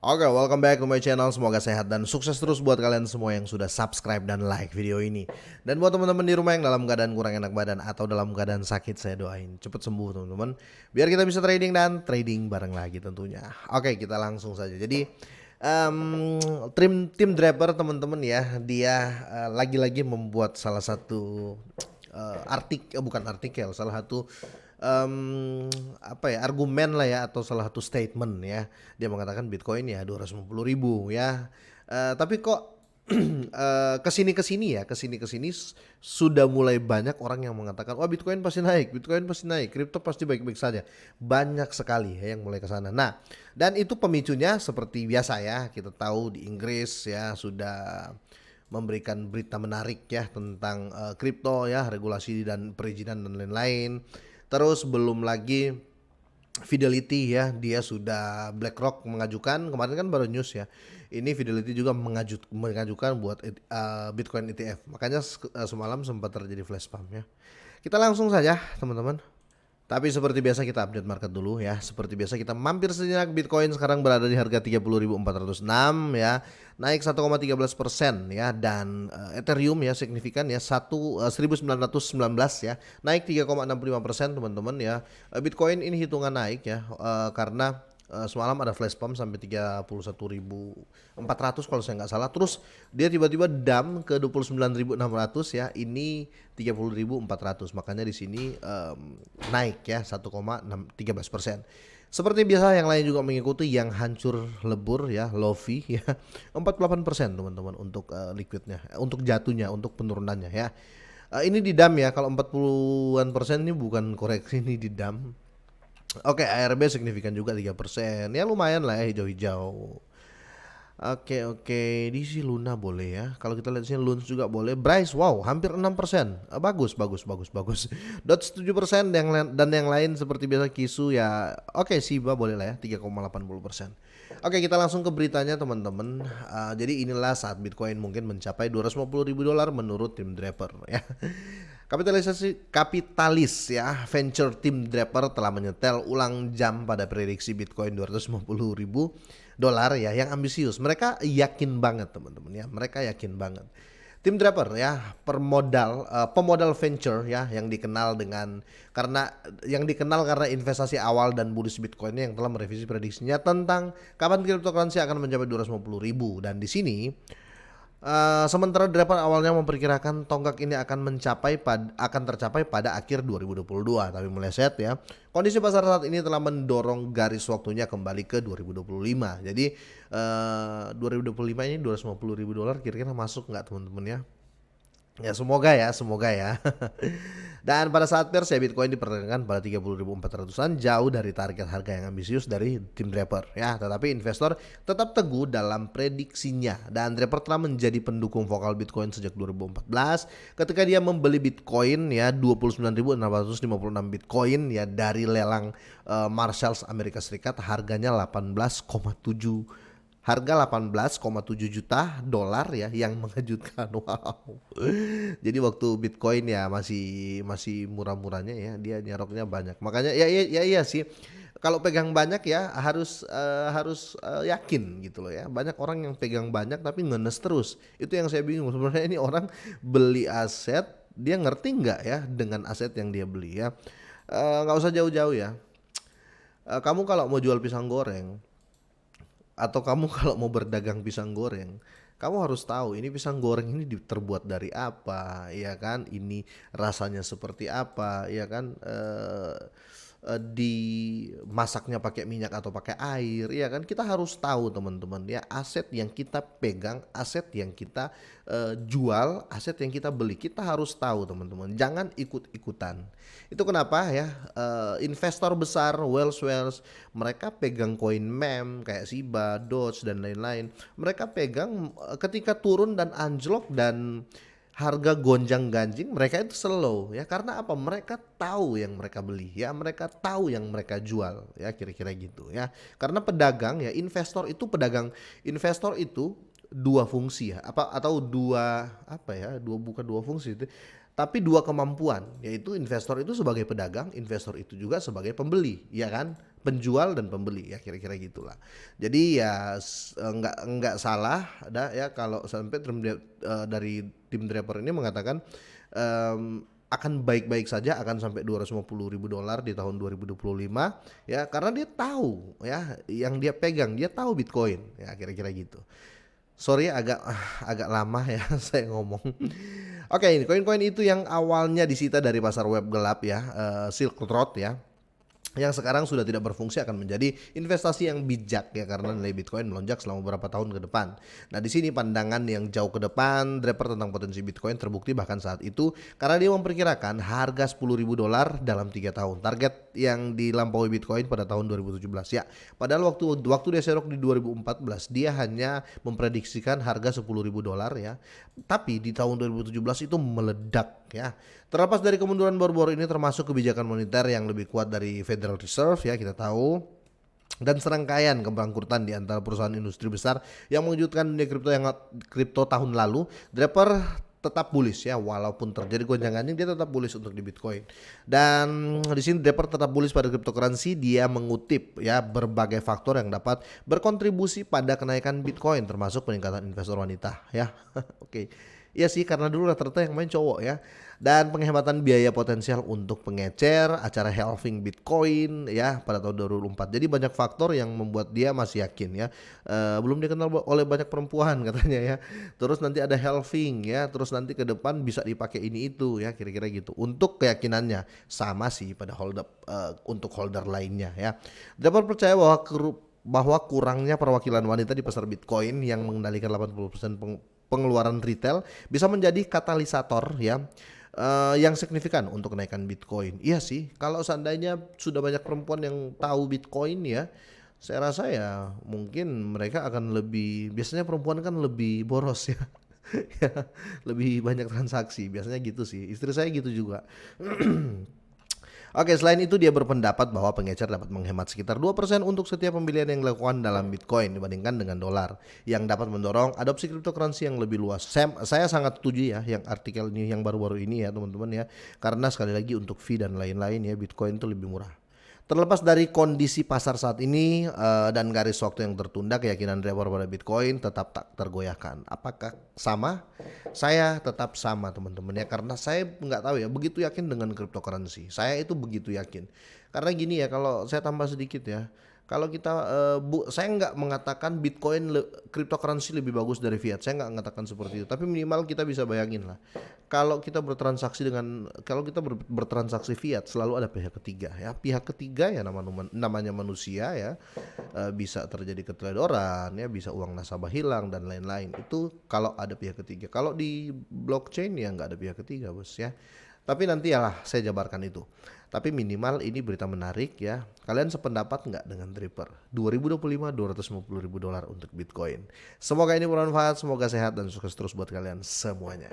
Oke, welcome back to my channel. Semoga sehat dan sukses terus buat kalian semua yang sudah subscribe dan like video ini. Dan buat teman-teman di rumah yang dalam keadaan kurang enak badan atau dalam keadaan sakit, saya doain cepet sembuh teman-teman. Biar kita bisa trading dan trading bareng lagi tentunya. Oke, kita langsung saja. Jadi tim Draper teman-teman ya, dia lagi-lagi membuat salah satu bukan artikel, salah satu apa ya, argumen lah ya, atau salah satu statement ya. Dia mengatakan Bitcoin ya 250.000 ya. Tapi kok kesini sudah mulai banyak orang yang mengatakan wah Bitcoin pasti naik, Bitcoin pasti naik, kripto pasti baik-baik saja. Banyak sekali ya yang mulai ke sana. Nah, dan itu pemicunya seperti biasa ya, kita tahu di Inggris ya sudah memberikan berita menarik ya tentang kripto ya, regulasi dan perizinan dan lain-lain. Terus belum lagi Fidelity ya, dia sudah BlackRock mengajukan, kemarin kan baru news ya. Ini Fidelity juga mengajukan buat Bitcoin ETF. Makanya semalam sempat terjadi flash pump ya. Kita langsung saja teman-teman. Tapi seperti biasa kita update market dulu ya. Seperti biasa kita mampir sejenak. Bitcoin sekarang berada di harga 30.406 ya. Naik 1,13% ya, dan Ethereum ya signifikan ya 1919 ya. Naik 3,65% teman-teman ya. Bitcoin ini hitungan naik ya, karena semalam ada flash pump sampai 31.400 kalau saya nggak salah. Terus dia tiba-tiba dump ke 29.600 ya. Ini 30.400. Makanya di sini naik ya 1,13%. Seperti biasa yang lain juga mengikuti, yang hancur lebur ya, Lofi ya 48% teman-teman untuk liquidnya, untuk jatuhnya, untuk penurunannya ya. Ini di dump ya, kalau 40-an persen ini bukan koreksi, ini di dump. Oke, ARB signifikan juga 3%. Ya lumayan lah ya, hijau-hijau. Oke, di si Luna boleh ya. Kalau kita lihat sini Luns juga boleh. Bryce wow, hampir 6%. Bagus. Dots 7% dan yang lain seperti biasa Kisu ya. Oke, Shiba boleh lah ya, 3,80%. Oke, kita langsung ke beritanya teman-teman. Jadi inilah saat Bitcoin mungkin mencapai $250.000 menurut tim Draper ya. Kapitalis ya, venture team Draper telah menyetel ulang jam pada prediksi Bitcoin $250.000 ya, yang ambisius. Mereka yakin banget teman-teman ya, mereka yakin banget. Tim Draper ya, pemodal venture ya, yang dikenal karena investasi awal dan bullish Bitcoinnya, yang telah merevisi prediksinya tentang kapan cryptocurrency akan mencapai 250.000. Dan di sini sementara Draper awalnya memperkirakan tonggak ini akan tercapai pada akhir 2022, tapi meleset ya. Kondisi pasar saat ini telah mendorong garis waktunya kembali ke 2025. Jadi 2025 ini $250.000 kira-kira masuk nggak teman-teman ya? Ya semoga ya. Dan pada saat pers ya, Bitcoin diperdagangkan pada 30.400-an, jauh dari target harga yang ambisius dari tim Draper ya. Tetapi investor tetap teguh dalam prediksinya, dan Draper telah menjadi pendukung vokal Bitcoin sejak 2014 ketika dia membeli Bitcoin ya 29.656 Bitcoin ya dari lelang Marshalls Amerika Serikat, harga 18,7 juta dolar ya, yang mengejutkan. Wow. Jadi waktu Bitcoin ya masih murah-murahnya ya, dia nyeroknya banyak. Makanya iya sih. Kalau pegang banyak ya harus yakin gitu loh ya. Banyak orang yang pegang banyak tapi ngenes terus. Itu yang saya bingung sebenarnya, ini orang beli aset, dia ngerti nggak ya dengan aset yang dia beli ya. Nggak usah jauh-jauh ya. Kamu kalau mau jual pisang goreng, atau kamu kalau mau berdagang pisang goreng, kamu harus tahu ini pisang goreng ini terbuat dari apa, ya kan? Ini rasanya seperti apa, ya kan? Dimasaknya pakai minyak atau pakai air, ya kan? Kita harus tahu teman-teman ya, aset yang kita pegang, aset yang kita jual, aset yang kita beli, kita harus tahu teman-teman. Jangan ikut-ikutan. Itu kenapa ya, investor besar, Wells, mereka pegang koin meme kayak Shiba, Doge dan lain-lain. Mereka pegang ketika turun dan anjlok dan harga gonjang-ganjing, mereka itu slow ya. Karena apa? Mereka tahu yang mereka beli ya, mereka tahu yang mereka jual ya, kira-kira gitu ya. Karena pedagang ya, investor itu dua fungsi ya, apa atau dua apa ya, bukan dua fungsi itu, tapi dua kemampuan, yaitu investor itu sebagai pedagang, investor itu juga sebagai pembeli, ya kan? penjual dan pembeli ya kira-kira gitulah. Jadi ya nggak salah ada ya kalau sampai dari tim Draper ini mengatakan akan baik-baik saja, akan sampai 250 ribu dolar di tahun 2025 ya, karena dia tahu ya yang dia pegang, dia tahu Bitcoin ya kira-kira gitu. Sorry agak lama ya saya ngomong. Oke, ini koin-koin itu yang awalnya disita dari pasar web gelap ya, Silk Road ya, yang sekarang sudah tidak berfungsi akan menjadi investasi yang bijak ya, karena nilai Bitcoin melonjak selama beberapa tahun ke depan. Nah, di sini pandangan yang jauh ke depan Draper tentang potensi Bitcoin terbukti bahkan saat itu, karena dia memperkirakan harga 10.000 dolar dalam 3 tahun. Target yang dilampaui Bitcoin pada tahun 2017 ya. Padahal waktu dia serok di 2014 dia hanya memprediksikan harga 10.000 dolar ya. Tapi di tahun 2017 itu meledak ya. Terlepas dari kemunduran baru-baru ini, termasuk kebijakan moneter yang lebih kuat dari Federal Reserve ya kita tahu, dan serangkaian kebangkrutan di antara perusahaan industri besar yang mengejutkan dunia kripto tahun lalu, Draper tetap bullish ya, walaupun terjadi gonjang-ganjing dia tetap bullish untuk di Bitcoin. Dan di sini Draper tetap bullish pada cryptocurrency. Dia mengutip ya berbagai faktor yang dapat berkontribusi pada kenaikan Bitcoin, termasuk peningkatan investor wanita ya. Oke. Iya sih, karena dulu rata-rata yang main cowok ya. Dan penghematan biaya potensial untuk pengecer, acara halving Bitcoin ya pada tahun 2004. Jadi banyak faktor yang membuat dia masih yakin ya. Belum dikenal oleh banyak perempuan katanya ya. Terus nanti ada halving ya, terus nanti ke depan bisa dipakai ini itu ya, kira-kira gitu. Untuk keyakinannya sama sih pada untuk holder lainnya ya. Dapat percaya bahwa kurangnya perwakilan wanita di pasar Bitcoin yang mengendalikan 80% pengeluaran retail bisa menjadi katalisator ya, yang signifikan untuk kenaikan Bitcoin. Iya sih, kalau seandainya sudah banyak perempuan yang tahu Bitcoin ya, saya rasa ya mungkin mereka akan lebih, biasanya perempuan kan lebih boros ya. Ya, lebih banyak transaksi biasanya gitu sih. Istri saya gitu juga. Oke, selain itu dia berpendapat bahwa pengecer dapat menghemat sekitar 2% untuk setiap pembelian yang dilakukan dalam Bitcoin dibandingkan dengan dolar, yang dapat mendorong adopsi cryptocurrency yang lebih luas. Saya sangat setuju ya yang artikel ini yang baru-baru ini ya teman-teman ya, karena sekali lagi untuk fee dan lain-lain ya Bitcoin itu lebih murah. Terlepas dari kondisi pasar saat ini dan garis waktu yang tertunda, keyakinan Trevor pada Bitcoin tetap tak tergoyahkan. Apakah sama? Saya tetap sama teman-teman ya, karena saya nggak tahu ya, begitu yakin dengan cryptocurrency. Saya itu begitu yakin. Karena gini ya, kalau saya tambah sedikit ya, kalau kita saya nggak mengatakan Bitcoin cryptocurrency lebih bagus dari fiat. Saya nggak mengatakan seperti itu. Tapi minimal kita bisa bayangin lah. Kalau kita bertransaksi fiat, selalu ada pihak ketiga ya. Pihak ketiga ya namanya manusia ya. Bisa terjadi keteledoran ya, bisa uang nasabah hilang dan lain-lain. Itu kalau ada pihak ketiga. Kalau di blockchain ya nggak ada pihak ketiga, bos ya. Tapi nanti ya saya jabarkan itu. Tapi minimal ini berita menarik ya. Kalian sependapat nggak dengan Draper? 2025 250 ribu dolar untuk Bitcoin. Semoga ini bermanfaat, semoga sehat dan sukses terus buat kalian semuanya.